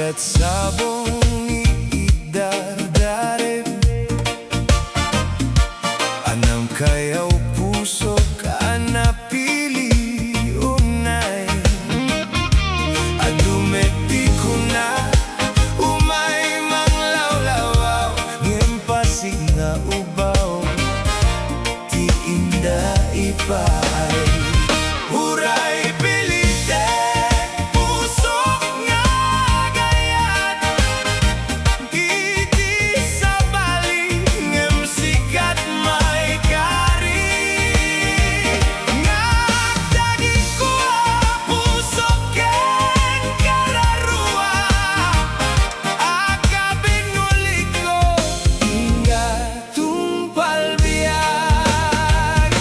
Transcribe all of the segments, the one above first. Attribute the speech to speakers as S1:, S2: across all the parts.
S1: sikat sabong idardarin. Anam kayaw puso ka napili unay. Adumeti ko na umay manglawlawaw ngem pasig nga ubaw ti inda ipay. Huray pilite puso nga gayat iti sa bali ngem sikat may kari nga daging ko puso ken kararua akabinulik ko inga tumpal biag.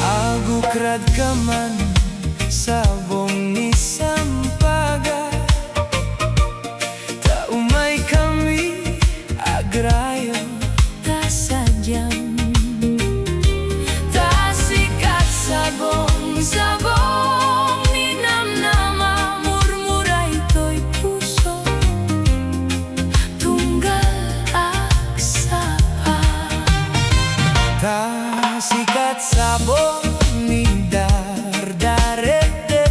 S1: Agukrad ka man sabong ni sampaga, taumay kami agrayo
S2: Kasadyang tasikat sabong ninamnama murmuray to'y puso tunggal aksapa.
S1: ta sikat sabong ni dardarete.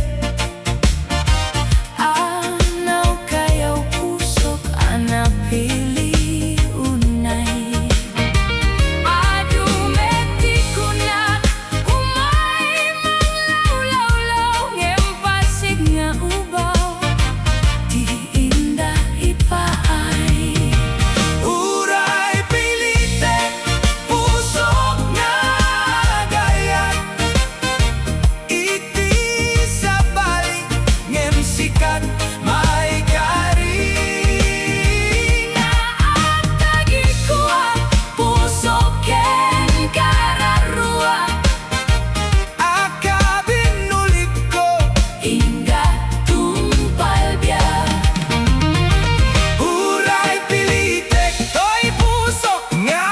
S2: Anaw kayaw pusok anapili unay. Adumeti kunat umay manglawlawlaw ngem pasig nga ubaw ti inda ipaay.
S1: Uray pilite puso nga gayat iti sa bali ngem sikat may kari
S2: Nga atagi ko ang puso ken kararua
S1: akabinulik ko
S2: inga tumpal biag.
S1: Huray pilite to'y puso nga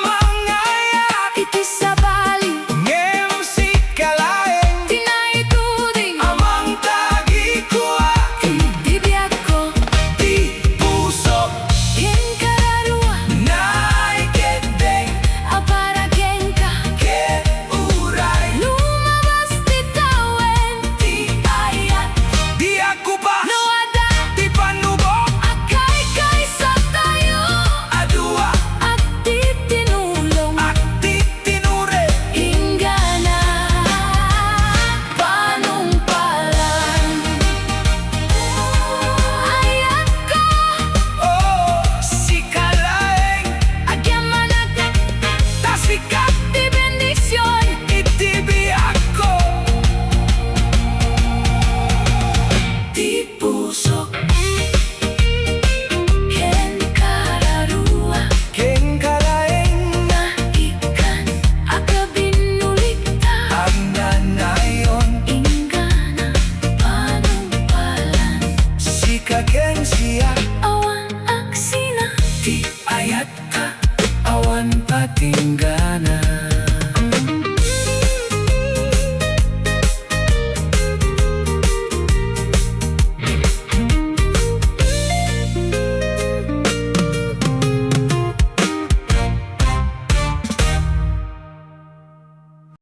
S1: mangayat
S2: Iti sa bali
S1: ngem sikalaeng
S2: tinaituding
S1: amang tagi ko
S2: ibiyag ko
S1: di puso
S2: ken kararua
S1: naiketeng
S2: aparagen ka
S1: ke uray
S2: lumabas ti tawen
S1: di
S2: ayat
S1: di ako ba
S2: no ada
S1: di panubok
S2: akay sa tayo
S1: adua
S2: at di tinulong
S1: at di tinure
S2: ingana panumpalan. Ayat ko
S1: oh sikalaeng
S2: agyamanag
S1: tasikat
S2: ti bendisyon
S1: itibi ako
S2: ti puso ken kararua
S1: keng kalaeng
S2: na ikan akabinulikta
S1: ang nanayon
S2: ingana panumpalan.
S1: sikagen siya
S2: Awan aksina
S1: di ayat ka awan patinggana.